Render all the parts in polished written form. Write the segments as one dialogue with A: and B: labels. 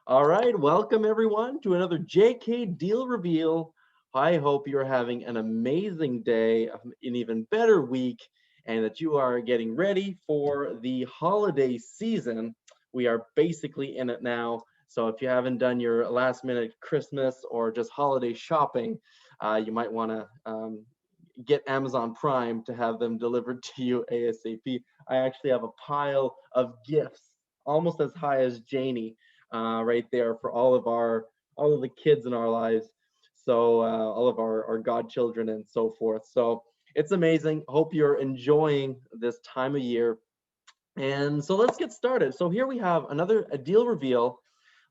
A: All right, welcome everyone to another JK Deal Reveal. I hope you're having an amazing day, an even better week, and that you are getting ready for the holiday season. We are basically in it now. So if you haven't done your last minute Christmas or just holiday shopping, you might want to get Amazon Prime to have them delivered to you ASAP. I actually have a pile of gifts almost as high as Janie right there for all of the kids in our lives. So all of our godchildren and so forth. So it's amazing. Hope you're enjoying this time of year. And so let's get started. So here we have another a deal reveal.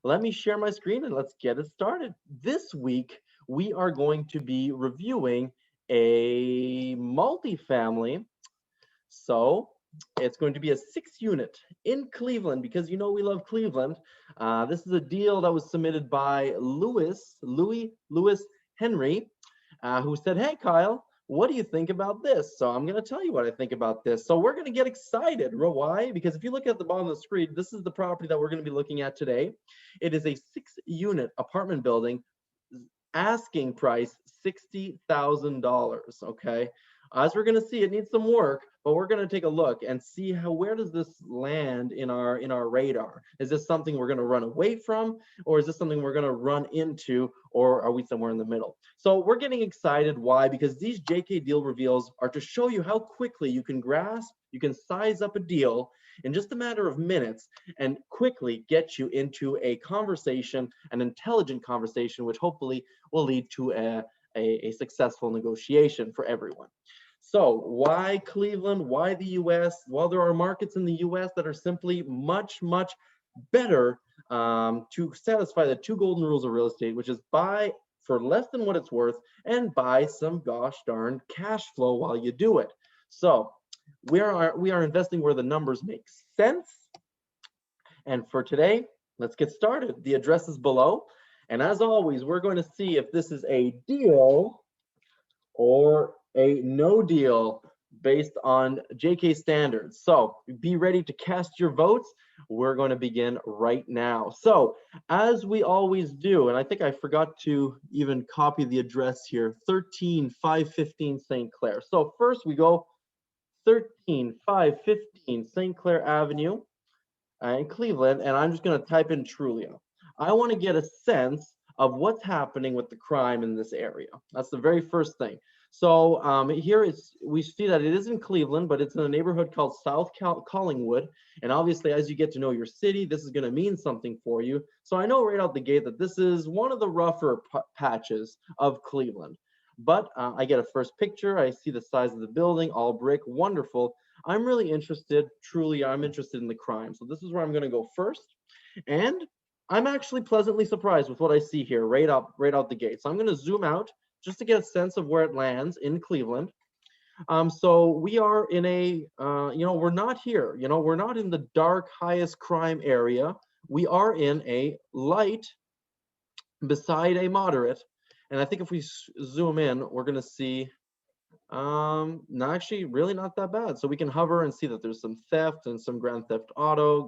A: Let me share my screen and let's get it started. This week we are going to be reviewing a multifamily. So it's going to be a 6 unit in Cleveland because you know we love Cleveland. This is a deal that was submitted by Lewis Henry, who said, "Hey Kyle, what do you think about this?" So I'm going to tell you what I think about this. So we're going to get excited. Why? Because if you look at the bottom of the screen, this is the property that we're going to be looking at today. It is a 6 unit apartment building, asking price $60,000. Okay, as we're going to see, it needs some work, but we're going to take a look and see how where does this land in our radar. Is this something we're going to run away from, or is this something we're going to run into, or are we somewhere in the middle? So we're getting excited. Why? Because these JK deal reveals are to show you how quickly you can grasp, you can size up a deal in just a matter of minutes and quickly get you into a conversation, an intelligent conversation, which hopefully will lead to a successful negotiation for everyone. So why Cleveland? Why the US? Well, there are markets in the US that are simply much, much better to satisfy the two golden rules of real estate, which is buy for less than what it's worth and buy some gosh darn cash flow while you do it. So we are investing where the numbers make sense. And for today, let's get started. The address is below. And as always, we're going to see if this is a deal or a no deal based on JK standards. So be ready to cast your votes. We're going to begin right now. So as we always do, and I think I forgot to even copy the address here, 13515 St. Clair. So first we go 13515 St. Clair Avenue in Cleveland, and I'm just going to type in Trulio. I want to get a sense of what's happening with the crime in this area. That's the very first thing. So here we see that it is in Cleveland, but it's in a neighborhood called South Collingwood. And obviously, as you get to know your city, this is going to mean something for you. So I know right out the gate that this is one of the rougher patches of Cleveland. But I get a first picture. I see the size of the building, all brick, wonderful. I'm really interested, truly, I'm interested in the crime. So this is where I'm going to go first. And I'm actually pleasantly surprised with what I see here right out the gate. So I'm going to zoom out just to get a sense of where it lands in Cleveland. So we are in a, we're not here. We're not in the dark, highest crime area. We are in a light beside a moderate. And I think if we zoom in, we're going to see no, actually really not that bad. So we can hover and see that there's some theft and some grand theft auto.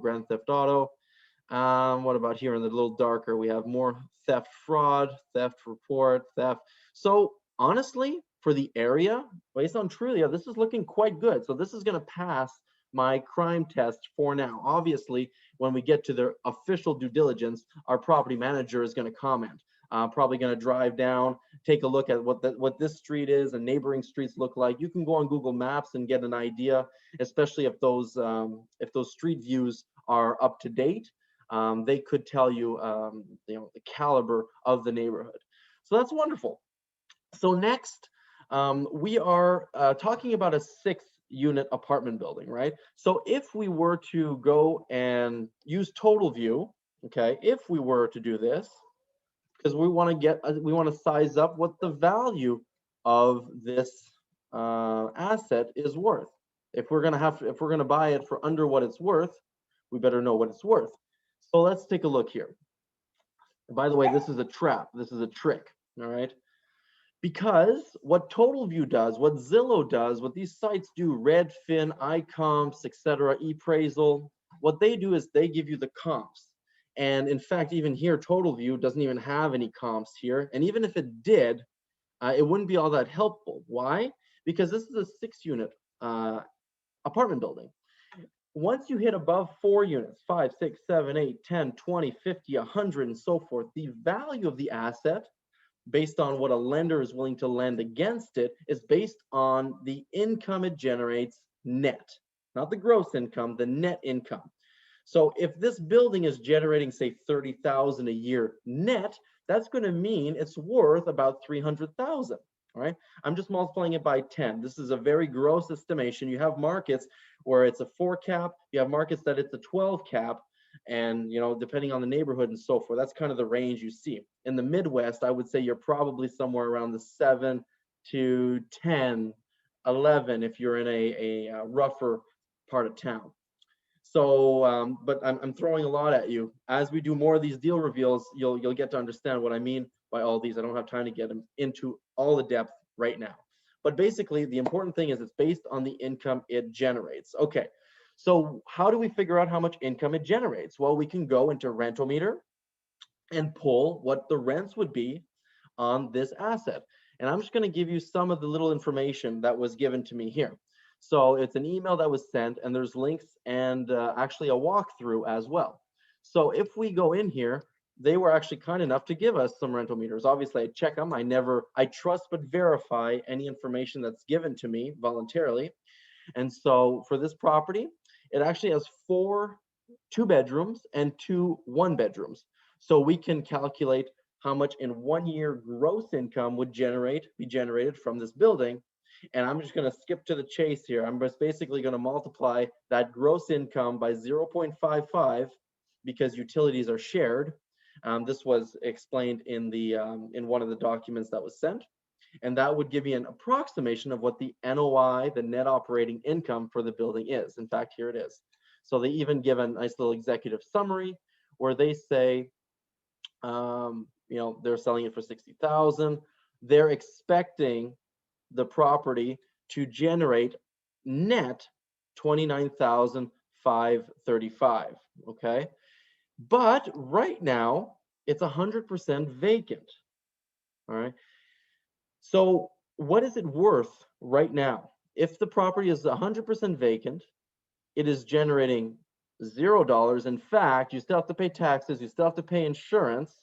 A: What about here in the little darker? We have more theft fraud, theft report, theft. So honestly, for the area, based on Trulia, this is looking quite good. So this is going to pass my crime test for now. Obviously, when we get to the official due diligence, our property manager is going to comment. Probably going to drive down, take a look at what this street is and neighboring streets look like. You can go on Google Maps and get an idea, especially if those street views are up to date. They could tell you, the caliber of the neighborhood. So that's wonderful. So next, we are talking about a 6 unit apartment building, right? So if we were to go and use total view, okay, if we were to do this, because we want to size up what the value of this asset is worth. If we're gonna buy it for under what it's worth, we better know what it's worth. So let's take a look here. By the way, this is a trap. This is a trick. All right. Because what Total View does, what Zillow does, what these sites do, Redfin, iComps, etc., ePraisal, what they do is they give you the comps. And in fact, even here, Total View doesn't even have any comps here. And even if it did, it wouldn't be all that helpful. Why? Because this is a 6-unit apartment building. Once you hit above 4 units, 5, 6, 7, 8, 10, 20, 50, 100, and so forth, the value of the asset, based on what a lender is willing to lend against it, is based on the income it generates net, not the gross income, the net income. So if this building is generating, say, $30,000 a year net, that's going to mean it's worth about $300,000. All right, I'm just multiplying it by 10. This is a very gross estimation. You have markets where it's a 4 cap. You have markets that it's a 12 cap, and depending on the neighborhood and so forth, that's kind of the range you see. In the Midwest, I would say you're probably somewhere around the 7 to 10, 11 if you're in a rougher part of town. So, but I'm throwing a lot at you. As we do more of these deal reveals, you'll get to understand what I mean by all these. I don't have time to get into all the depth right now. But basically, the important thing is it's based on the income it generates. Okay, so how do we figure out how much income it generates? Well, we can go into Rentometer and pull what the rents would be on this asset. And I'm just going to give you some of the little information that was given to me here. So it's an email that was sent, and there's links and actually a walkthrough as well. So if we go in here, they were actually kind enough to give us some rental meters. Obviously, I check them. I trust but verify any information that's given to me voluntarily. And so for this property, it actually has 4 2-bedrooms and 2 1-bedrooms. So we can calculate how much in 1 year gross income would be generated from this building. And I'm just going to skip to the chase here. I'm just basically going to multiply that gross income by 0.55 because utilities are shared. This was explained in one of the documents that was sent. And that would give you an approximation of what the NOI, the net operating income for the building is. In fact, here it is. So they even give a nice little executive summary where they say, they're selling it for $60,000. They're expecting the property to generate net $29,535. Okay, but right now it's 100% vacant. All right. So what is it worth right now? If the property is 100% vacant, it is generating $0. In fact, you still have to pay taxes, you still have to pay insurance.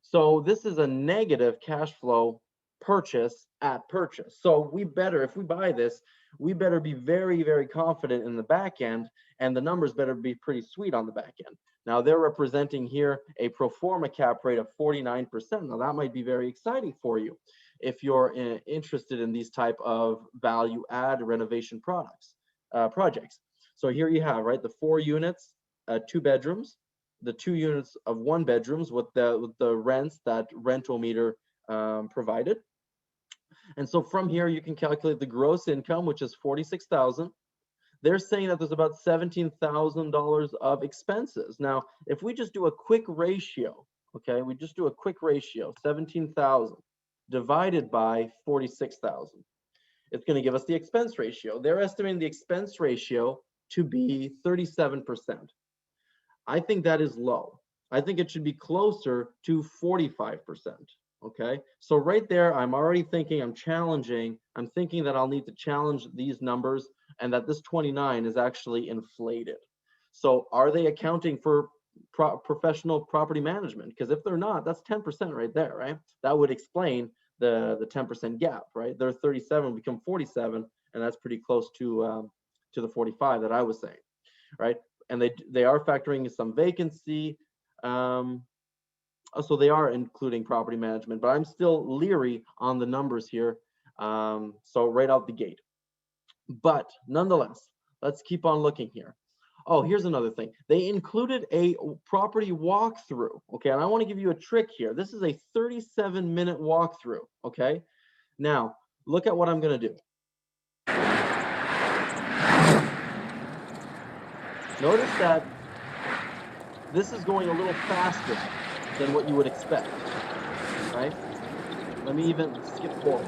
A: So this is a negative cash flow purchase at purchase. So we better, if we buy this, we better be very, very confident in the back end, and the numbers better be pretty sweet on the back end. Now they're representing here a pro forma cap rate of 49%. Now that might be very exciting for you if you're interested in these type of value add renovation projects. So here you have, right, the 4 units, 2 bedrooms, the 2 units of 1 bedrooms with the rents that Rentometer provided. And so from here, you can calculate the gross income, which is $46,000. They're saying that there's about $17,000 of expenses. Now, if we just do a quick ratio, okay, we just do a quick ratio, 17,000 divided by 46,000. It's going to give us the expense ratio. They're estimating the expense ratio to be 37%. I think that is low. I think it should be closer to 45%. Okay, so right there, I'm already thinking I'm thinking that I'll need to challenge these numbers and that this 29 is actually inflated. So are they accounting for professional property management? Because if they're not, that's 10% right there, right? That would explain the 10% gap, right? They're 37, become 47, and that's pretty close to the 45 that I was saying, right? And they are factoring in some vacancy. So they are including property management, but I'm still leery on the numbers here. So right out the gate. But nonetheless, let's keep on looking here. Oh, here's another thing. They included a property walkthrough. Okay, and I want to give you a trick here. This is a 37-minute walkthrough. Okay, now look at what I'm going to do. Notice that this is going a little faster than what you would expect, right? Let me even skip forward.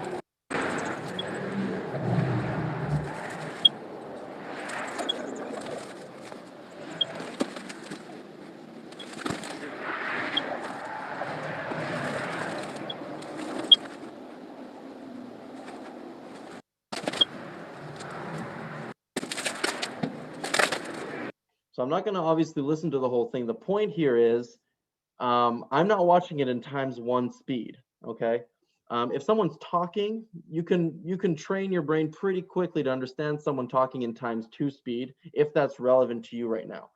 A: So I'm not going to obviously listen to the whole thing. The point here is I'm not watching it in ×1 speed. Okay. If someone's talking, you can train your brain pretty quickly to understand someone talking in ×2 speed if that's relevant to you right now.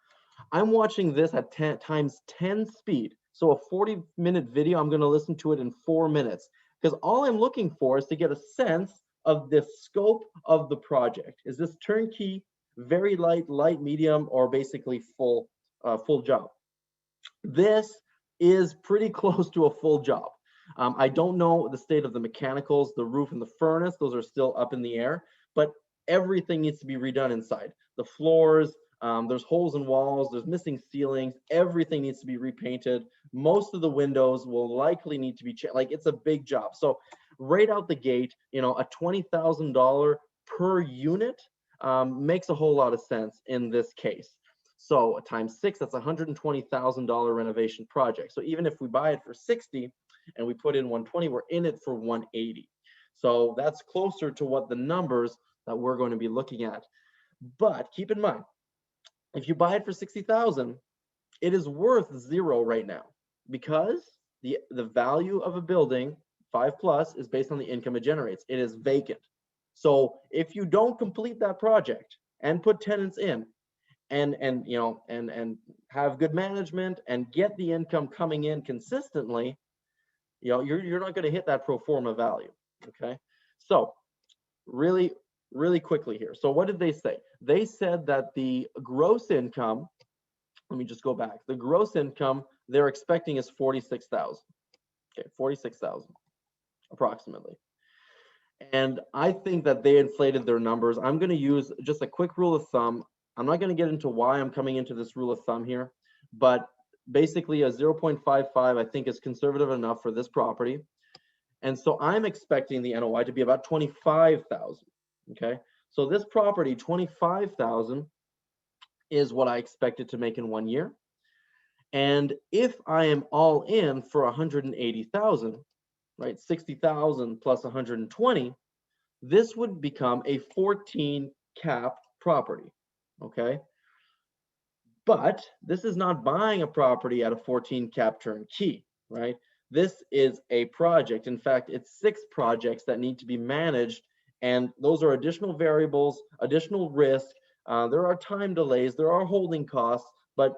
A: I'm watching this at 10 ×10 speed. So a 40-minute video, I'm going to listen to it in 4 minutes because all I'm looking for is to get a sense of the scope of the project. Is this turnkey, very light, medium, or basically full job? This is pretty close to a full job. I don't know the state of the mechanicals, the roof and the furnace, those are still up in the air, but everything needs to be redone inside. The floors, there's holes in walls, there's missing ceilings, everything needs to be repainted. Most of the windows will likely need to be changed. Like, it's a big job. So right out the gate, a $20,000 per unit makes a whole lot of sense in this case. So ×6, that's $120,000 renovation project. So even if we buy it for 60 and we put in 120, we're in it for 180. So that's closer to what the numbers that we're going to be looking at. But keep in mind, if you buy it for 60,000, it is worth 0 right now because the value of a building 5+ is based on the income it generates. It is vacant. So if you don't complete that project and put tenants in, and have good management and get the income coming in consistently, you're not going to hit that pro forma value. Okay, so really quickly here. So what did they say? They said that the gross income, let me just go back. The gross income they're expecting is 46,000. Okay, 46,000 approximately. And I think that they inflated their numbers. I'm going to use just a quick rule of thumb. I'm not going to get into why I'm coming into this rule of thumb here, but basically a 0.55 I think is conservative enough for this property. And so I'm expecting the NOI to be about 25,000. Okay, so this property, 25,000 is what I expected to make in 1 year. And if I am all in for 180,000, right, 60,000 plus 120, this would become a 14 cap property. Okay, but this is not buying a property at a 14 cap turnkey, right? This is a project. In fact, it's 6 projects that need to be managed, and those are additional variables, additional risk. There are time delays, there are holding costs, but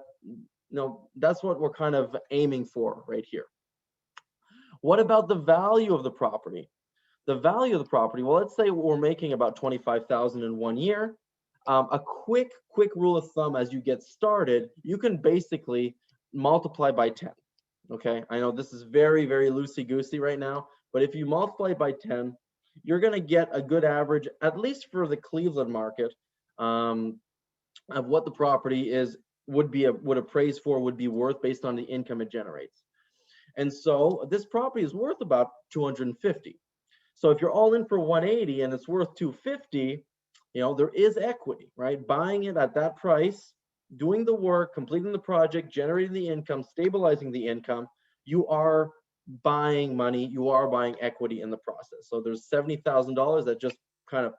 A: that's what we're kind of aiming for right here. What about the value of the property? The value of the property, well, let's say we're making about 25,000 in 1 year. A quick rule of thumb as you get started, you can basically multiply by 10. Okay, I know this is very loosey-goosey right now, but if you multiply by 10, you're going to get a good average, at least for the Cleveland market, of what the property would appraise for, would be worth based on the income it generates. And so this property is worth about 250. So if you're all in for 180 and it's worth 250, there is equity, right? Buying it at that price, doing the work, completing the project, generating the income, stabilizing the income, you are buying money, you are buying equity in the process. So there's $70,000 that just kind of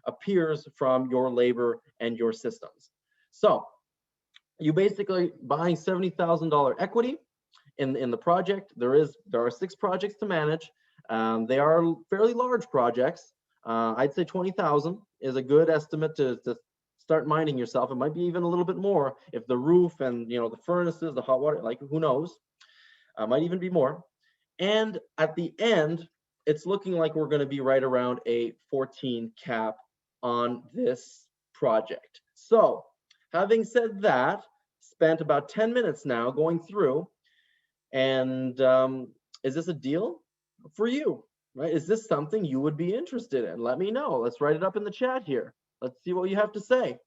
A: appears from your labor and your systems. So you basically buying $70,000 equity in the project. There are 6 projects to manage. They are fairly large projects. I'd say 20,000 is a good estimate to start minding yourself. It might be even a little bit more if the roof and the furnaces, the hot water, like, who knows, might even be more. And at the end, it's looking like we're going to be right around a 14 cap on this project. So having said that, spent about 10 minutes now going through, and is this a deal for you? Right? Is this something you would be interested in? Let me know. Let's write it up in the chat here. Let's see what you have to say.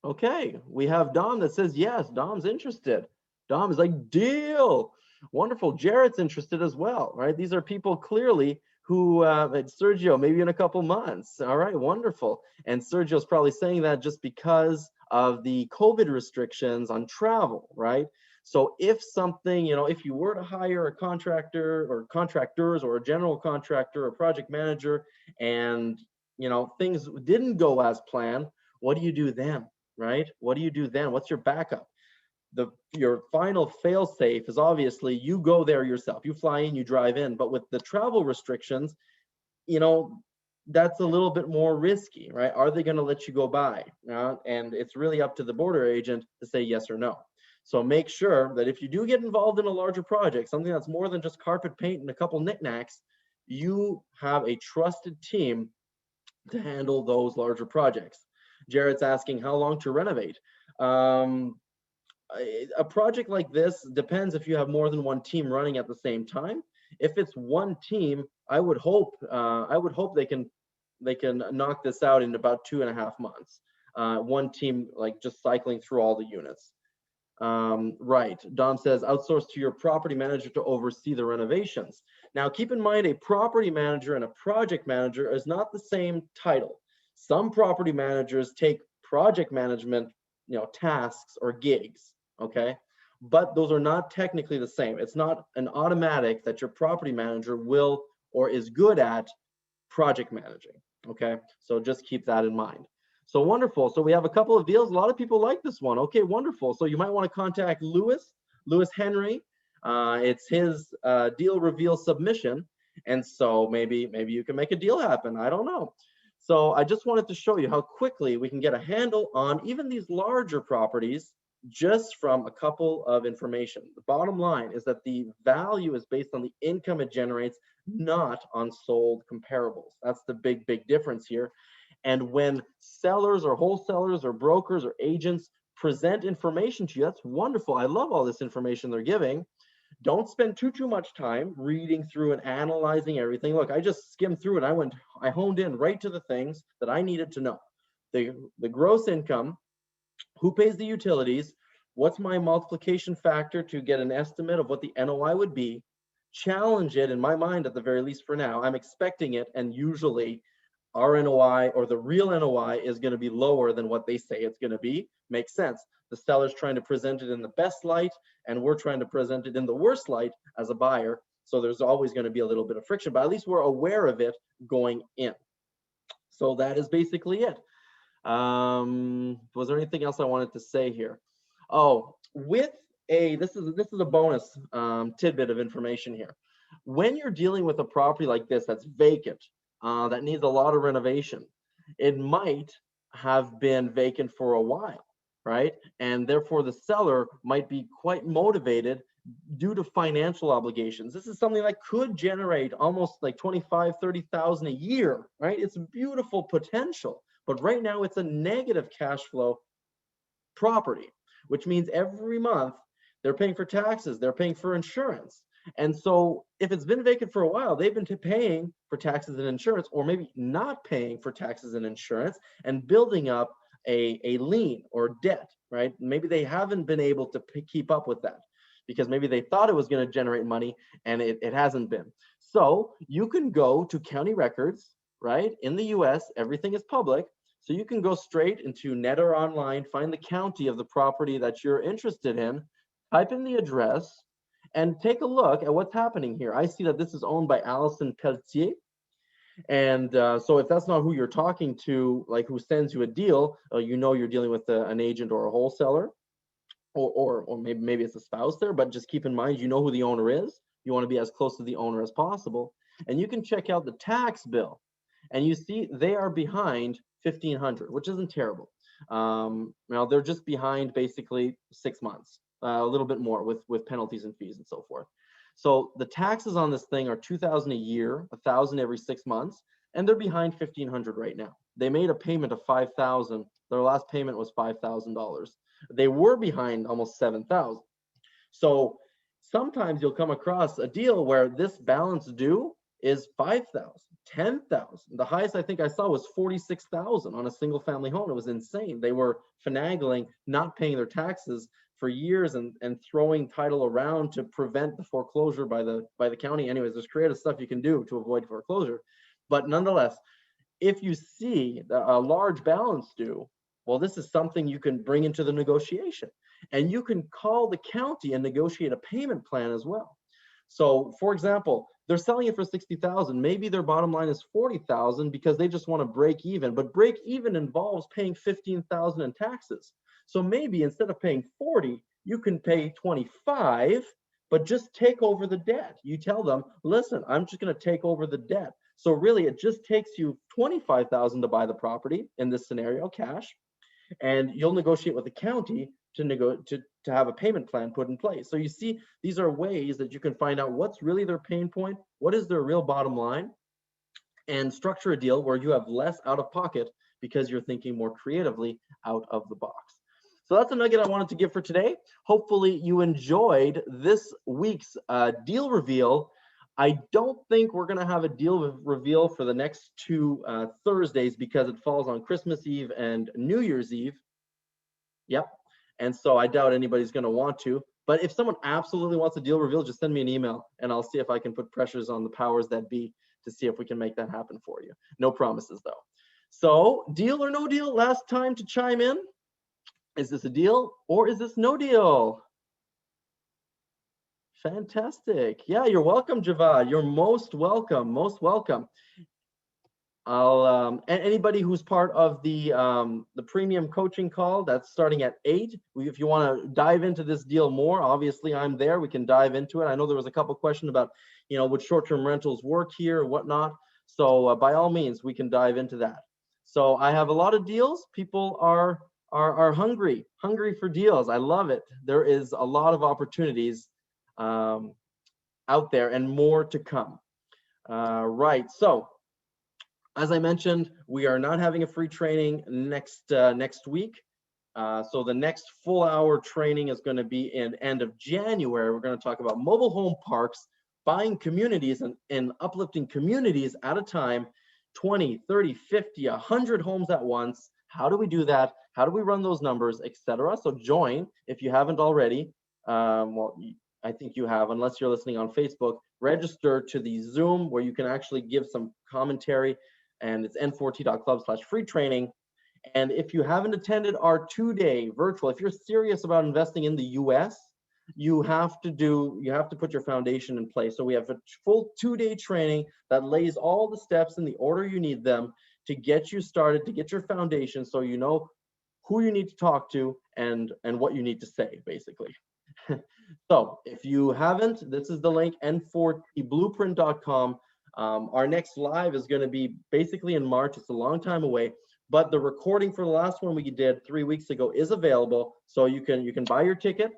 A: Okay, we have Dom that says yes. Dom's interested. Dom is like, deal. Wonderful. Jarrett's interested as well, right? These are people clearly who, Sergio, maybe in a couple months. All right, wonderful. And Sergio's probably saying that just because of the COVID restrictions on travel, right? So if something, if you were to hire a contractor or contractors or a general contractor or project manager and, things didn't go as planned, what do you do then, right? What do you do then? What's your backup? Your final fail safe is obviously you go there yourself. You fly in, you drive in. But with the travel restrictions, you know, that's a little bit more risky, right? Are they going to let you go by? And it's really up to the border agent to say yes or no. So make sure that if you do get involved in a larger project, something that's more than just carpet paint and a couple knickknacks, you have a trusted team to handle those larger projects. Jared's asking how long to renovate. Um, a project like this depends if you have more than one team running at the same time. If it's one team, I would hope they can knock this out in about 2.5 months. One team like just cycling through all the units. Right. Dom says outsource to your property manager to oversee the renovations. Now, keep in mind, a property manager and a project manager is not the same title. Some property managers take project management, tasks or gigs. Okay. But those are not technically the same. It's not an automatic that your property manager will or is good at project managing. Okay. So just keep that in mind. So wonderful. So we have a couple of deals. A lot of people like this one. Okay, wonderful. So you might want to contact Lewis Henry. It's his deal reveal submission. And so maybe you can make a deal happen. I don't know. So I just wanted to show you how quickly we can get a handle on even these larger properties just from a couple of information. The bottom line is that the value is based on the income it generates, not on sold comparables. That's the big difference here. And when sellers or wholesalers or brokers or agents present information to you, that's wonderful. I love all this information they're giving. Don't spend too much time reading through and analyzing everything. Look, I just skimmed through it. I honed in right to the things that I needed to know. The gross income, who pays the utilities, what's my multiplication factor to get an estimate of what the NOI would be, challenge it in my mind at the very least for now. I'm expecting it, and usually our NOI or the real NOI is going to be lower than what they say it's going to be. Makes sense. The seller's trying to present it in the best light, and we're trying to present it in the worst light as a buyer. So there's always going to be a little bit of friction, but at least we're aware of it going in. So that is basically it. Was there anything else I wanted to say here? Oh, this is a bonus tidbit of information here. When you're dealing with a property like this that's vacant, that needs a lot of renovation, it might have been vacant for a while, right? And therefore the seller might be quite motivated due to financial obligations. This is something that could generate almost like 25, 30,000 a year, right? It's beautiful potential, but right now it's a negative cash flow property, which means every month they're paying for taxes, they're paying for insurance. And so if it's been vacant for a while, they've been paying for taxes and insurance, or maybe not paying for taxes and insurance and building up a lien or debt, right? Maybe they haven't been able to keep up with that because maybe they thought it was going to generate money and it hasn't been. So you can go to county records, right? In the US, everything is public. So you can go straight into Net or online, find the county of the property that you're interested in, type in the address, and take a look at what's happening here. I see that this is owned by Allison Pelletier. And so if that's not who you're talking to, like who sends you a deal, you know you're dealing with an agent or a wholesaler, or maybe it's a spouse there, but just keep in mind, you know who the owner is. You want to be as close to the owner as possible. And you can check out the tax bill. And you see they are behind $1,500, which isn't terrible. Now they're just behind basically 6 months, a little bit more with penalties and fees and so forth. So the taxes on this thing are $2,000 a year, $1,000 every 6 months, and they're behind $1,500 right now. They made a payment of $5,000. Their last payment was $5,000. They were behind almost $7,000. So sometimes you'll come across a deal where this balance due is $5,000, $10,000. The highest I think I saw was $46,000 on a single family home. It was insane. They were finagling, not paying their taxes for years and throwing title around to prevent the foreclosure by the county. Anyways, there's creative stuff you can do to avoid foreclosure. But nonetheless, if you see a large balance due, well, this is something you can bring into the negotiation. And you can call the county and negotiate a payment plan as well. So, for example, they're selling it for 60,000. Maybe their bottom line is 40,000 because they just want to break even. But break even involves paying 15,000 in taxes. So maybe instead of paying 40, you can pay 25, but just take over the debt. You tell them, listen, I'm just going to take over the debt. So really, it just takes you 25,000 to buy the property in this scenario, cash, and you'll negotiate with the county to have a payment plan put in place. So you see, these are ways that you can find out what's really their pain point, what is their real bottom line, and structure a deal where you have less out of pocket because you're thinking more creatively out of the box. So that's a nugget I wanted to give for today. Hopefully you enjoyed this week's deal reveal. I don't think we're going to have a deal reveal for the next two Thursdays because it falls on Christmas Eve and New Year's Eve. Yep. And so I doubt anybody's going to want to. But if someone absolutely wants a deal reveal, just send me an email and I'll see if I can put pressures on the powers that be to see if we can make that happen for you. No promises, though. So, deal or no deal? Last time to chime in. Is this a deal or is this no deal? Fantastic. Yeah, you're welcome, Javad. You're most welcome. Most welcome. And anybody who's part of the premium coaching call, that's starting at 8. If you want to dive into this deal more, obviously I'm there. We can dive into it. I know there was a couple questions about, would short-term rentals work here or whatnot. So by all means, we can dive into that. So I have a lot of deals. People are hungry for deals. I love it. There is a lot of opportunities out there and more to come. Right. So, as I mentioned, we are not having a free training next week. So the next full hour training is going to be in end of January. We're going to talk about mobile home parks, buying communities and uplifting communities at a time, 20, 30, 50, 100 homes at once. How do we do that? How do we run those numbers, etc.? So join if you haven't already. Well, I think you have, unless you're listening on Facebook. Register to the Zoom where you can actually give some commentary. And it's n4t.club/free training. And if you haven't attended our 2-day virtual, if you're serious about investing in the US, you have to put your foundation in place. So we have a full 2-day training that lays all the steps in the order you need them to get you started, to get your foundation, so you know who you need to talk to and what you need to say, basically. So if you haven't, this is the link, n4tblueprint.com. Our next live is going to be basically in March. It's a long time away, but the recording for the last one we did 3 weeks ago is available. So you can buy your ticket,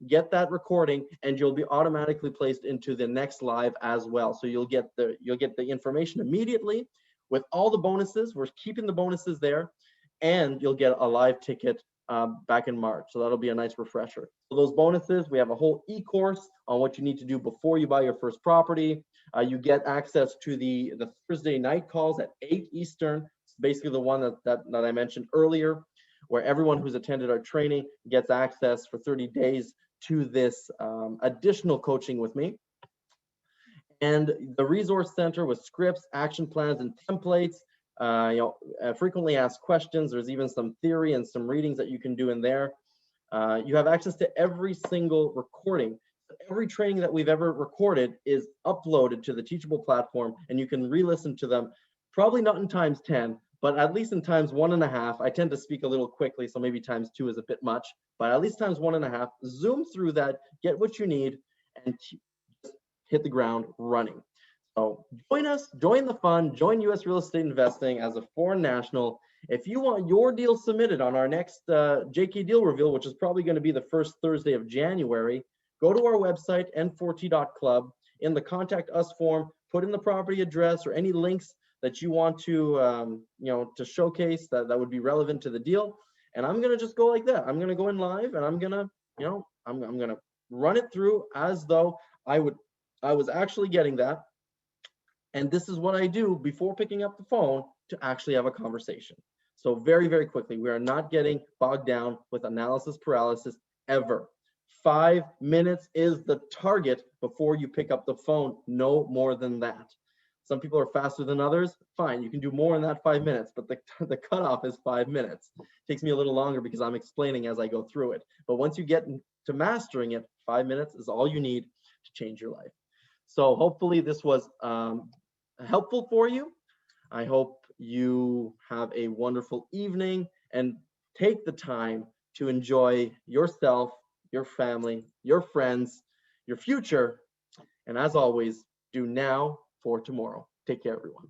A: get that recording, and you'll be automatically placed into the next live as well. So you'll get the information immediately with all the bonuses. We're keeping the bonuses there, and you'll get a live ticket back in March. So that'll be a nice refresher. So those bonuses, we have a whole e-course on what you need to do before you buy your first property. You get access to the Thursday night calls at 8 Eastern. It's basically the one that I mentioned earlier, where everyone who's attended our training gets access for 30 days to this additional coaching with me. And the resource center with scripts, action plans, and templates. Frequently asked questions. There's even some theory and some readings that you can do in there. You have access to every single recording. Every training that we've ever recorded is uploaded to the Teachable platform, and you can re-listen to them, probably not in times 10, but at least in times 1.5. I tend to speak a little quickly, so maybe times 2 is a bit much, but at least times 1.5. Zoom through that, get what you need, and hit the ground running. So join us, join the fun, join U.S. real estate investing as a foreign national. If you want your deal submitted on our next JK deal reveal, which is probably going to be the first Thursday of January, go to our website, n4t.club. In the contact us form, put in the property address or any links that you want to, to showcase that would be relevant to the deal. And I'm going to just go like that. I'm going to go in live and I'm going to, I'm going to run it through as though I was actually getting that. And this is what I do before picking up the phone to actually have a conversation. So very, very quickly, we are not getting bogged down with analysis paralysis ever. 5 minutes is the target before you pick up the phone, no more than that. Some people are faster than others. Fine, you can do more in that 5 minutes, but the cutoff is 5 minutes. It takes me a little longer because I'm explaining as I go through it. But once you get to mastering it, 5 minutes is all you need to change your life. So hopefully this was helpful for you. I hope you have a wonderful evening and take the time to enjoy yourself, your family, your friends, your future. And as always, do now for tomorrow. Take care, everyone.